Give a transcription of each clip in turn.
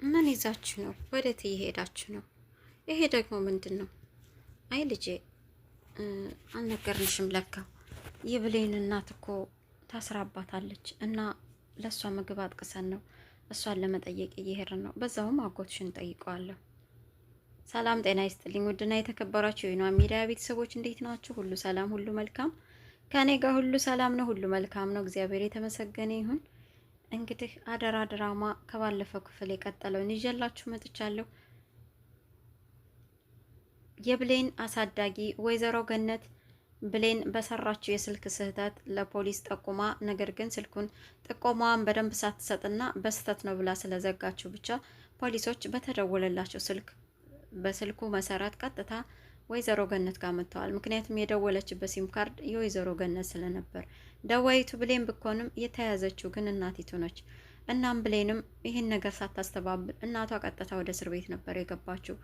ምን ይዛችሁ ነው? ወዴት እየሄዳችሁ ነው? ይሄ ደግሞ ምንድን ነው? አይ ልጄ አልነገርንሽም። ለካ የብሌን እናት እኮ ታስራባታለች እና ለእሷ ምግብ አጥቅሰን ነው እሷን ለመጠየቅ እየሄድን ነው። በዛውም አጎትሽን ጠይቀዋለሁ። ሰላም ጤና ይስጥልኝ። ውድና የተከበራችሁ የዩና ሚዲያ ቤተሰቦች እንዴት ናችሁ? ሁሉ ሰላም፣ ሁሉ መልካም። ከኔ ጋር ሁሉ ሰላም ነው፣ ሁሉ መልካም ነው። እግዚአብሔር የተመሰገነ ይሁን። እንግዲህ አደራ ድራማ ከባለፈው ክፍል የቀጠለውን ይዤላችሁ መጥቻለሁ። የብሌን አሳዳጊ ወይዘሮ ገነት ብሌን በሰራችው የስልክ ስህተት ለፖሊስ ጠቁማ፣ ነገር ግን ስልኩን ጥቆማዋን በደንብ ሳትሰጥና በስህተት ነው ብላ ስለዘጋችው ብቻ ፖሊሶች በተደወለላቸው በስልኩ መሰረት ቀጥታ ወይዘሮ ገነት ጋር መጥተዋል። ምክንያቱም የደወለችበት ሲም ካርድ የወይዘሮ ገነት ስለነበር ደዋይቱ ብሌን ብኮንም የተያዘችው ግን እናቲቱ ነች። እናም ብሌንም ይህን ነገር ሳታስተባብል እናቷ ቀጥታ ወደ እስር ቤት ነበር የገባችው።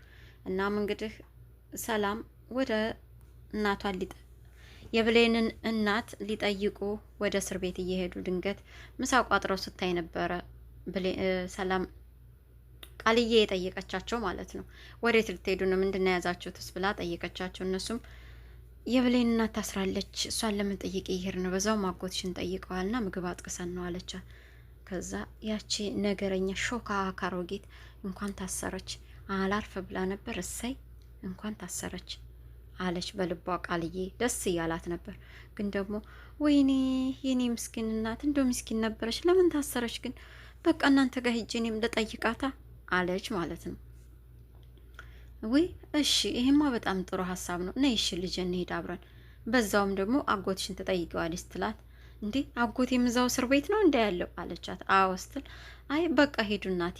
እናም እንግዲህ ሰላም ወደ እናቷን የብሌንን እናት ሊጠይቁ ወደ እስር ቤት እየሄዱ ድንገት ምሳ ቋጥረው ስታይ ነበረ ሰላም ቃልዬ የጠየቀቻቸው ማለት ነው። ወዴት ልትሄዱ ነው? ምንድን ነው የያዛችሁትስ ብላ ጠየቀቻቸው። እነሱም የብሌን እናት ታስራለች፣ እሷን ለመጠየቅ እየሄድ ነው፣ በዛው ማጎትሽን ጠይቀዋልና ምግብ አጥቅሰን ነው አለቻት። ከዛ ያቺ ነገረኛ ሾካ ካሮጌት እንኳን ታሰረች አላርፍ ብላ ነበር፣ እሰይ እንኳን ታሰረች አለች በልቧ። ቃልዬ ደስ እያላት ነበር። ግን ደግሞ ወይኔ የኔ ምስኪን እናት እንደው ምስኪን ነበረች፣ ለምን ታሰረች ግን? በቃ እናንተ ጋር ሂጅ እኔም ልጠይቃታ አለች ማለት ነው። ወይ እሺ ይሄማ በጣም ጥሩ ሀሳብ ነው። ነይ እሺ ልጅ እንሄድ አብረን፣ በዛውም ደግሞ አጎትሽን ትጠይቀዋለች ስትላት፣ እንዴ አጎት የምዛው እስር ቤት ነው እንደ ያለው አለቻት። አዎ ስትል፣ አይ በቃ ሄዱ እናቴ፣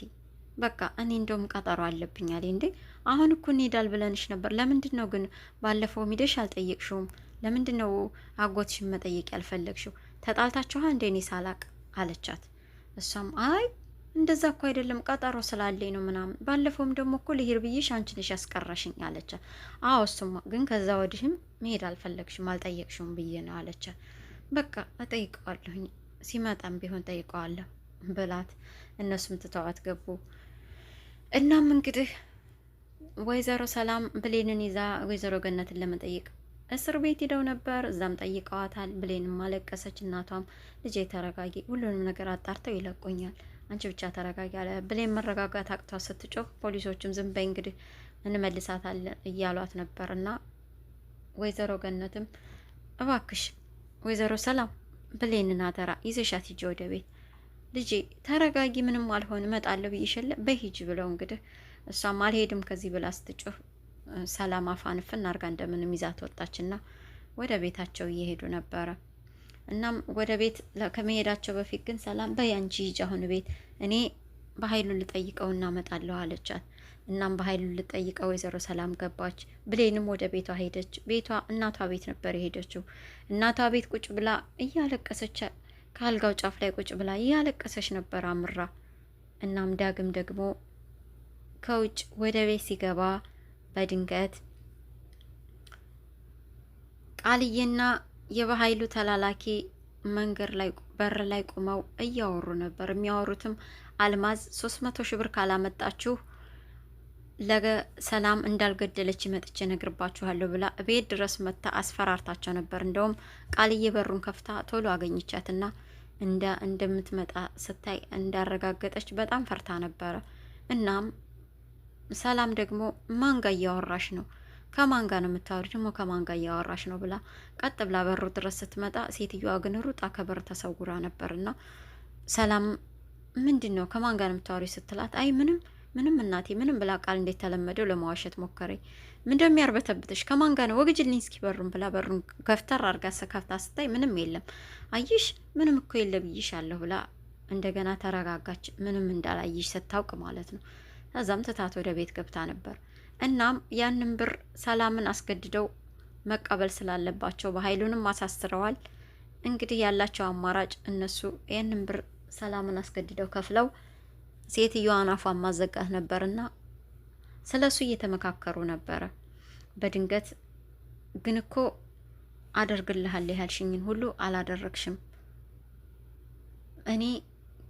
በቃ እኔ እንደውም ቀጠሮ አለብኝ አለ። እንዴ አሁን እኮ እንሄዳል ብለንሽ ነበር፣ ለምንድን ነው ግን ባለፈው ሂደሽ አልጠየቅሽውም? ለምንድን ነው አጎትሽን መጠየቅ ያልፈለግሽው? ተጣልታችኋ እንዴ እኔ ሳላቅ አለቻት። እሷም አይ እንደዛ እኮ አይደለም ቀጠሮ ስላለኝ ነው ምናምን፣ ባለፈውም ደግሞ እኮ ልሄድ ብዬሽ አንቺ ነሽ ያስቀረሽኝ አለቻት። አዎ እሱማ ግን ከዛ ወዲህም መሄድ አልፈለግሽም አልጠየቅሽውም ብዬ ነው አለቻት። በቃ እጠይቀዋለሁኝ ሲመጣም ቢሆን ጠይቀዋለሁ ብላት እነሱም ትተዋት ገቡ። እናም እንግዲህ ወይዘሮ ሰላም ብሌንን ይዛ ወይዘሮ ገነትን ለመጠየቅ እስር ቤት ሂደው ነበር። እዛም ጠይቀዋታል። ብሌንም አለቀሰች። እናቷም ልጄ ተረጋጊ፣ ሁሉንም ነገር አጣርተው ይለቁኛል፣ አንቺ ብቻ ተረጋጊ አለ። ብሌን መረጋጋት አቅቷ ስትጮህ ፖሊሶችም ዝም በይ እንግዲህ እንመልሳታለን እያሏት ነበር። እና ወይዘሮ ገነትም እባክሽ ወይዘሮ ሰላም ብሌንን አደራ ይዘሻት ሂጂ ወደ ቤት፣ ልጄ ተረጋጊ፣ ምንም አልሆን እመጣለሁ ብዬሽለ በሂጂ ብለው እንግዲህ እሷም አልሄድም ከዚህ ብላ ስትጮህ ሰላም አፋንፍን አርጋ እንደምንም ይዛት ወጣችና ወደ ቤታቸው እየሄዱ ነበረ። እናም ወደ ቤት ከመሄዳቸው በፊት ግን ሰላም በይ አንቺ ሂጂ አሁን ቤት፣ እኔ በኃይሉ ልጠይቀው እናመጣለሁ አለቻት። እናም በኃይሉ ልጠይቀው ወይዘሮ ሰላም ገባች። ብሌንም ወደ ቤቷ ሄደች። ቤቷ እናቷ ቤት ነበር የሄደችው። እናቷ ቤት ቁጭ ብላ እያለቀሰች ከአልጋው ጫፍ ላይ ቁጭ ብላ እያለቀሰች ነበር አምራ። እናም ዳግም ደግሞ ከውጭ ወደ ቤት ሲገባ በድንገት ቃልዬና የበኃይሉ ተላላኪ መንገድ ላይ በር ላይ ቆመው እያወሩ ነበር። የሚያወሩትም አልማዝ 300 ሺህ ብር ካላመጣችሁ ለሰላም እንዳልገደለች መጥቼ ነግርባችኋለሁ ብላ ቤት ድረስ መታ አስፈራርታቸው ነበር። እንደውም ቃልዬ በሩን ከፍታ ቶሎ አገኘቻትና እንደምትመጣ ስታይ እንዳረጋገጠች በጣም ፈርታ ነበረ። እናም ሰላም ደግሞ ማን ጋር እያወራሽ ነው? ከማን ጋር ነው የምታወሪ? ደግሞ ከማን ጋር እያወራሽ ነው ብላ ቀጥ ብላ በሩ ድረስ ስትመጣ ሴትዮዋ ግን ሩጣ ከበር ተሰውራ ነበርና ሰላም ምንድን ነው ከማን ጋር ነው የምታወሪ ስትላት፣ አይ ምንም እናቴ ምንም ብላ ቃል እንዴት ተለመደው ለማዋሸት ሞከረኝ። ምን እንደሚያርበተብትሽ ከማን ጋር ነው? ወግጅልኝ እስኪ በሩን ብላ በሩን ከፍተር አርጋ ከፍታ ስታይ ምንም የለም። አየሽ ምንም እኮ የለ ብዬሻለሁ ብላ እንደገና ተረጋጋች። ምንም እንዳላየሽ ስታውቅ ማለት ነው። ከዛም ትታት ወደ ቤት ገብታ ነበር። እናም ያንን ብር ሰላምን አስገድደው መቀበል ስላለባቸው በኃይሉንም አሳስረዋል። እንግዲህ ያላቸው አማራጭ እነሱ ያንን ብር ሰላምን አስገድደው ከፍለው ሴትዮዋን አፏን ማዘጋት ነበርና ስለሱ እየተመካከሩ ነበረ። በድንገት ግን እኮ አደርግልሃል ያልሽኝን ሁሉ አላደረግሽም፣ እኔ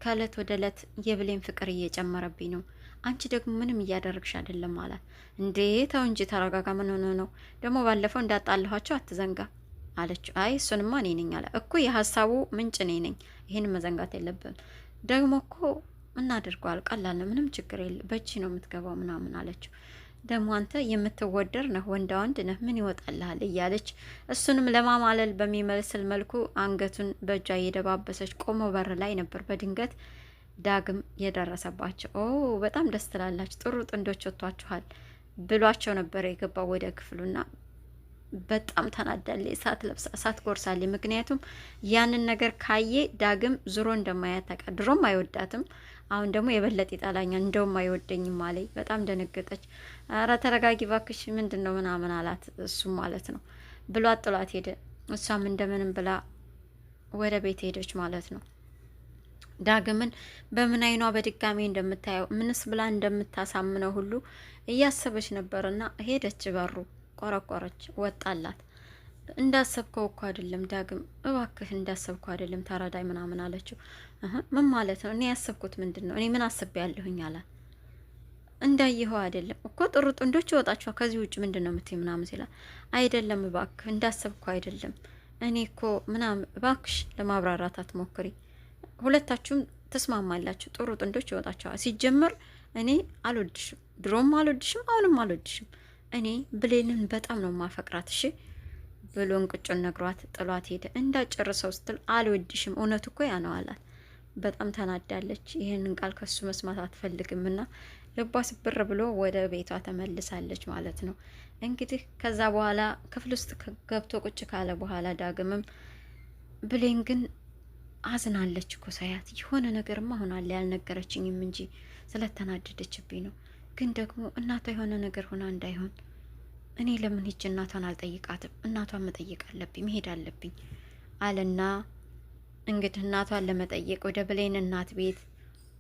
ከእለት ወደ እለት የብሌን ፍቅር እየጨመረብኝ ነው፣ አንቺ ደግሞ ምንም እያደረግሽ አይደለም አላት። እንዴ ተው እንጂ ተረጋጋ፣ ምን ሆነ ነው ደግሞ ባለፈው እንዳጣልኋቸው አትዘንጋ አለችው። አይ እሱንማ እኔ ነኝ አለ እኮ የሀሳቡ ምንጭ እኔ ነኝ፣ ይህን መዘንጋት የለብም ደግሞ እኮ እናደርገዋል፣ ቀላል ነው፣ ምንም ችግር የለ፣ በእጅ ነው የምትገባው ምናምን አለችው። ደግሞ አንተ የምትወደር ነህ፣ ወንዳ ወንድ ነህ፣ ምን ይወጣልሃል እያለች እሱንም ለማማለል በሚመስል መልኩ አንገቱን በእጇ እየደባበሰች ቆሞ በር ላይ ነበር በድንገት ዳግም የደረሰባቸው። ኦ በጣም ደስ ትላላችሁ፣ ጥሩ ጥንዶች ወጥቷችኋል ብሏቸው ነበር የገባው ወደ ክፍሉና በጣም ተናዳለች። እሳት ለብሳ እሳት ጎርሳለች። ምክንያቱም ያንን ነገር ካየ ዳግም ዙሮ እንደማያት ታውቃ። ድሮም አይወዳትም፣ አሁን ደግሞ የበለጠ ይጠላኛል፣ እንደውም አይወደኝም አለኝ። በጣም ደነገጠች። አረ ተረጋጊ ባክሽ፣ ምንድን ነው ምናምን አላት። እሱም ማለት ነው ብሏት ጥሏት ሄደ። እሷም እንደምንም ብላ ወደ ቤት ሄደች ማለት ነው። ዳግምን በምን አይኗ በድጋሚ እንደምታየው ምንስ ብላ እንደምታሳምነው ሁሉ እያሰበች ነበርና ሄደች። በሩ ቆረቆረች፣ ወጣላት። እንዳሰብከው እኮ አይደለም ዳግም፣ እባክህ እንዳሰብከው አይደለም ተረዳይ ምናምን አለችው። ምን ማለት ነው? እኔ ያሰብኩት ምንድን ነው? እኔ ምን አስቤ ያለሁኝ አላት። እንዳየኸው አይደለም እኮ ጥሩ ጥንዶች ይወጣችኋል፣ ከዚህ ውጭ ምንድን ነው የምትይ ምናምን ሲላል፣ አይደለም እባክህ እንዳሰብከው አይደለም፣ እኔ እኮ ምናምን፣ እባክሽ ለማብራራት አትሞክሪ፣ ሁለታችሁም ተስማማላችሁ፣ ጥሩ ጥንዶች ይወጣችኋል። ሲጀመር እኔ አልወድሽም፣ ድሮም አልወድሽም፣ አሁንም አልወድሽም፣ እኔ ብሌንን በጣም ነው ማፈቅራት፣ እሺ ብሎ እንቅጩን ነግሯት ጥሏት ሄደ። እንዳጨርሰው ስትል አልወድሽም፣ እውነቱ እኮ ያ ነው አላት። በጣም ተናዳለች። ይህንን ቃል ከሱ መስማት አትፈልግም እና ልቧ ስብር ብሎ ወደ ቤቷ ተመልሳለች ማለት ነው። እንግዲህ ከዛ በኋላ ክፍል ውስጥ ገብቶ ቁጭ ካለ በኋላ ዳግምም ብሌን ግን አዝናለች እኮ ሳያት፣ የሆነ ነገርማ ሆናለ ያልነገረችኝም እንጂ ስለተናደደችብኝ ነው። ግን ደግሞ እናቷ የሆነ ነገር ሆና እንዳይሆን እኔ ለምን ሂጅ እናቷን አልጠይቃትም? እናቷን መጠየቅ አለብኝ፣ መሄድ አለብኝ አለና እንግዲህ እናቷን ለመጠየቅ ወደ ብሌን እናት ቤት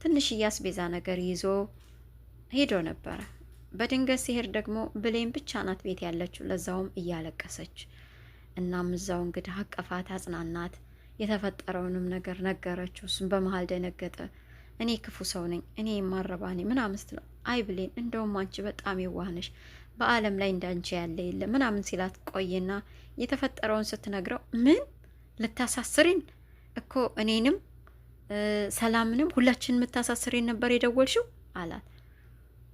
ትንሽ አስቤዛ ነገር ይዞ ሄዶ ነበረ። በድንገት ሲሄድ ደግሞ ብሌን ብቻ ናት ቤት ያለችው፣ ለዛውም እያለቀሰች። እናም እዛው እንግዲህ አቀፋት፣ አጽናናት፣ የተፈጠረውንም ነገር ነገረችው። እሱም በመሀል ደነገጠ። እኔ ክፉ ሰው ነኝ፣ እኔ የማረባኔ ምናምን ስትለው፣ አይ ብሌን እንደውም አንቺ በጣም የዋህነሽ፣ በአለም ላይ እንዳንቺ ያለ የለ ምናምን ሲላት ቆየና የተፈጠረውን ስትነግረው፣ ምን ልታሳስሪን እኮ እኔንም ሰላምንም ሁላችን የምታሳስሪን ነበር የደወልሽው አላት።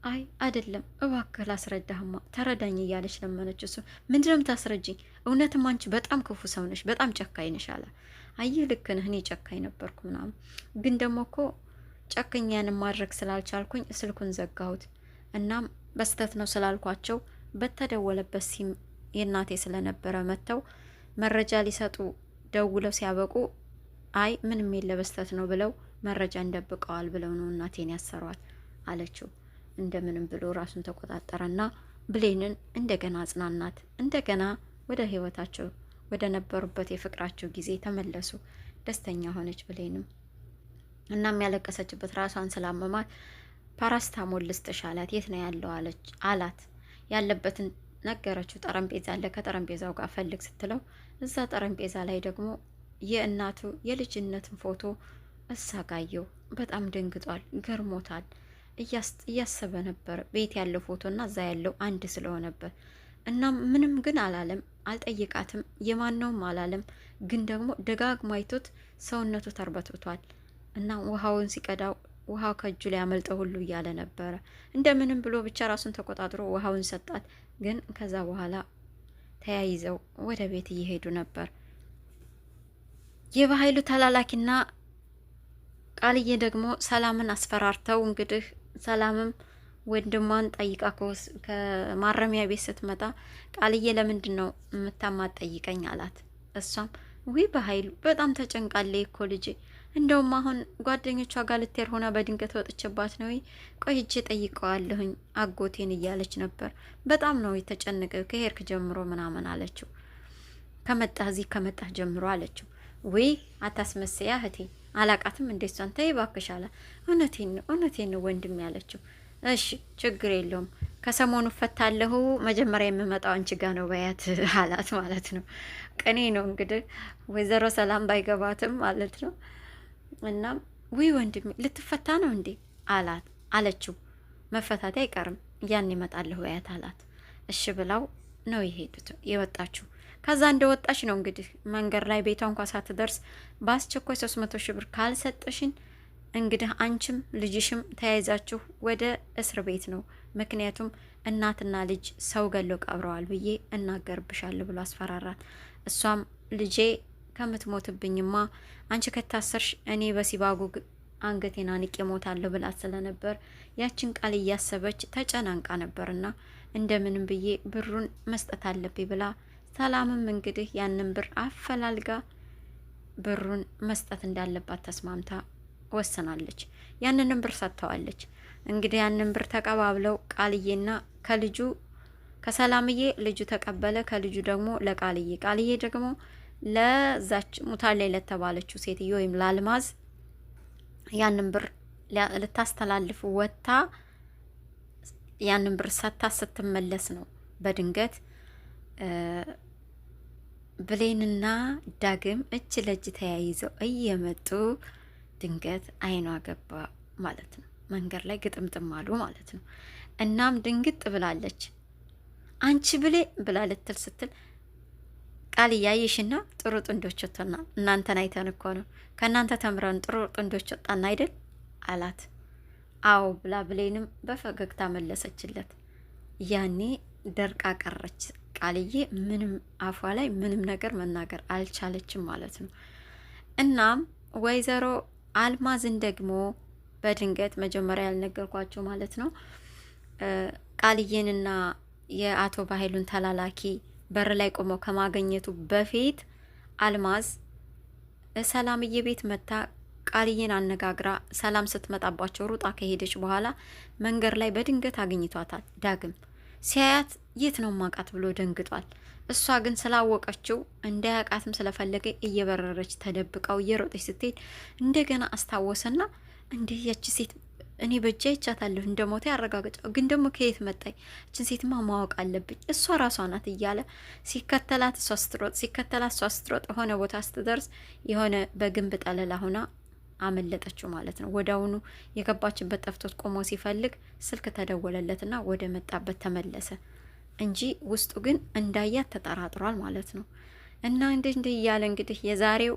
አይ አይደለም እባክህ ላስረዳህማ ተረዳኝ እያለች ለመነች። እሱ ምንድነው የምታስረጅኝ? እውነትም አንቺ በጣም ክፉ ሰው ነሽ፣ በጣም ጨካኝ ነሽ አላት። አየህ ልክ ነህ፣ እኔ ጨካኝ ነበርኩ ምናምን፣ ግን ደግሞ እኮ ጨክኛን ማድረግ ስላልቻልኩኝ ስልኩን ዘጋሁት። እናም በስተት ነው ስላልኳቸው በተደወለበት ሲም የእናቴ ስለነበረ መጥተው መረጃ ሊሰጡ ደውለው ሲያበቁ አይ ምንም የለ በስተት ነው ብለው መረጃ እንደብቀዋል ብለው ነው እናቴን ያሰሯት አለችው። እንደምንም ብሎ ራሱን ተቆጣጠረና ብሌንን እንደገና አጽናናት። እንደገና ወደ ህይወታቸው ወደ ነበሩበት የፍቅራቸው ጊዜ ተመለሱ። ደስተኛ ሆነች ብሌንም። እናም ያለቀሰችበት ራሷን ስላመማት ፓራስታሞል ልስጥሽ አላት። የት ነው ያለው አላት። ያለበትን ነገረችው። ጠረጴዛ አለ፣ ከጠረጴዛው ጋር ፈልግ ስትለው እዛ ጠረጴዛ ላይ ደግሞ የእናቱ የልጅነትን ፎቶ እሳጋየው። በጣም ደንግጧል፣ ገርሞታል። እያሰበ ነበር ቤት ያለው ፎቶና እዛ ያለው አንድ ስለሆነበት። እናም ምንም ግን አላለም፣ አልጠይቃትም፣ የማነውም አላለም። ግን ደግሞ ደጋግሞ አይቶት ሰውነቱ ተርበትብቷል እና ውሃውን ሲቀዳው ውሃው ከእጁ ላይ ያመልጠው ሁሉ እያለ ነበረ። እንደምንም ብሎ ብቻ ራሱን ተቆጣጥሮ ውሃውን ሰጣት። ግን ከዛ በኋላ ተያይዘው ወደ ቤት እየሄዱ ነበር። የበኃይሉ ተላላኪና ቃልዬ ደግሞ ሰላምን አስፈራርተው እንግዲህ ሰላምም ወንድሟን ጠይቃ ከማረሚያ ቤት ስትመጣ ቃልዬ ለምንድን ነው የምታማጠይቀኝ አላት። እሷም ውይ በኃይሉ በጣም ተጨንቃለች እኮ ልጄ፣ እንደውም አሁን ጓደኞቿ ጋር ልትሄድ ሆና በድንገት ወጥችባት ነው፣ ቆይቼ ጠይቀዋለሁኝ አጎቴን እያለች ነበር። በጣም ነው የተጨነቀ ከሄድክ ጀምሮ ምናምን አለችው። እዚህ ከመጣህ ጀምሮ አለችው። ውይ አታስመስያ እህቴ፣ አላቃትም እንዴት ሷን ተይ እባክሽ አለ። እውነቴን ነው ወንድም ያለችው። እሺ ችግር የለውም ከሰሞኑ ፈታለሁ፣ መጀመሪያ የምመጣው አንቺ ጋ ነው በያት አላት ማለት ነው። ቅኔ ነው እንግዲህ ወይዘሮ ሰላም ባይገባትም ማለት ነው። እናም ውይ ወንድሜ ልትፈታ ነው እንዴ አለችው። መፈታቴ አይቀርም ያን ይመጣለሁ ያት አላት። እሺ ብላው ነው የወጣችው። ከዛ እንደወጣች ነው እንግዲህ መንገድ ላይ ቤቷ እንኳ ሳትደርስ በአስቸኳይ 300 ሺህ ብር ካልሰጠሽን እንግዲህ አንቺም ልጅሽም ተያይዛችሁ ወደ እስር ቤት ነው፣ ምክንያቱም እናትና ልጅ ሰው ገለው ቀብረዋል ብዬ እናገርብሻለሁ ብሎ አስፈራራት። እሷም ልጄ ከምትሞትብኝማ አንቺ ከታሰርሽ እኔ በሲባጉ አንገቴን አንቄ ሞታለሁ ብላ ስለነበር ያችን ቃል እያሰበች ተጨናንቃ ነበርና እንደምንም ብዬ ብሩን መስጠት አለብኝ ብላ ሰላምም እንግዲህ ያንን ብር አፈላልጋ ብሩን መስጠት እንዳለባት ተስማምታ ወስናለች። ያንንም ብር ሰጥተዋለች። እንግዲህ ያንን ብር ተቀባብለው ቃልዬና ከልጁ ከሰላምዬ ልጁ ተቀበለ፣ ከልጁ ደግሞ ለቃልዬ፣ ቃልዬ ደግሞ ለዛች ሙታላይ ለተባለችው ሴትዮ ወይም ላልማዝ ያንን ብር ልታስተላልፍ ወጥታ ያንን ብር ሰታ ስትመለስ ነው በድንገት ብሌንና ዳግም እጅ ለእጅ ተያይዘው እየመጡ ድንገት አይኗ ገባ ማለት ነው። መንገድ ላይ ግጥምጥም አሉ ማለት ነው። እናም ድንግጥ ብላለች። አንቺ ብሌ ብላ ልትል ስትል ቃል እያየሽና ጥሩ ጥንዶች ወጥተና እናንተን አይተን እኮ ነው ከእናንተ ተምረን ጥሩ ጥንዶች ወጣና አይደል አላት። አዎ ብላ ብሌንም በፈገግታ መለሰችለት። ያኔ ደርቃ ቀረች ቃልዬ። ምንም አፏ ላይ ምንም ነገር መናገር አልቻለችም ማለት ነው። እናም ወይዘሮ አልማዝን ደግሞ በድንገት መጀመሪያ ያልነገርኳቸው ማለት ነው ቃልዬንና የአቶ ባህሉን ተላላኪ በር ላይ ቆመው ከማገኘቱ በፊት አልማዝ ሰላምዬ ቤት መታ ቃልዬን አነጋግራ ሰላም ስትመጣባቸው ሩጣ ከሄደች በኋላ መንገድ ላይ በድንገት አግኝቷታል። ዳግም ሲያያት የት ነው ማቃት ብሎ ደንግጧል። እሷ ግን ስላወቀችው እንዳያቃትም ስለፈለገ እየበረረች ተደብቀው እየሮጠች ስትሄድ እንደገና አስታወሰና እንዲህ ያቺ ሴት እኔ በእጄ ይቻታለሁ እንደሞተ ያረጋግጠው፣ ግን ደግሞ ከየት መጣይ? እችን ሴትማ ማወቅ አለብኝ፣ እሷ ራሷ ናት እያለ ሲከተላት እሷ ስትሮጥ የሆነ ቦታ ስትደርስ የሆነ በግንብ ጠለላ ሆና አመለጠችው ማለት ነው። ወዳውኑ የገባችበት ጠፍቶት ቆሞ ሲፈልግ ስልክ ተደወለለትና ወደ መጣበት ተመለሰ እንጂ ውስጡ ግን እንዳያት ተጠራጥሯል ማለት ነው። እና እንደ እያለ እንግዲህ የዛሬው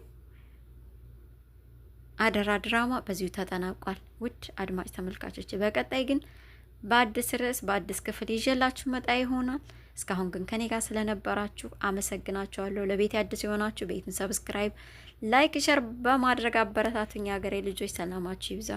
አደራ ድራማ በዚሁ ተጠናቋል። ውድ አድማጭ ተመልካቾች፣ በቀጣይ ግን በአዲስ ርዕስ በአዲስ ክፍል ይዤላችሁ መጣ ይሆናል። እስካሁን ግን ከኔ ጋር ስለነበራችሁ አመሰግናችኋለሁ። ለቤት አዲስ የሆናችሁ ቤትን ሰብስክራይብ፣ ላይክ፣ ሸር በማድረግ አበረታቱኝ። ሀገሬ ልጆች ሰላማችሁ ይብዛ።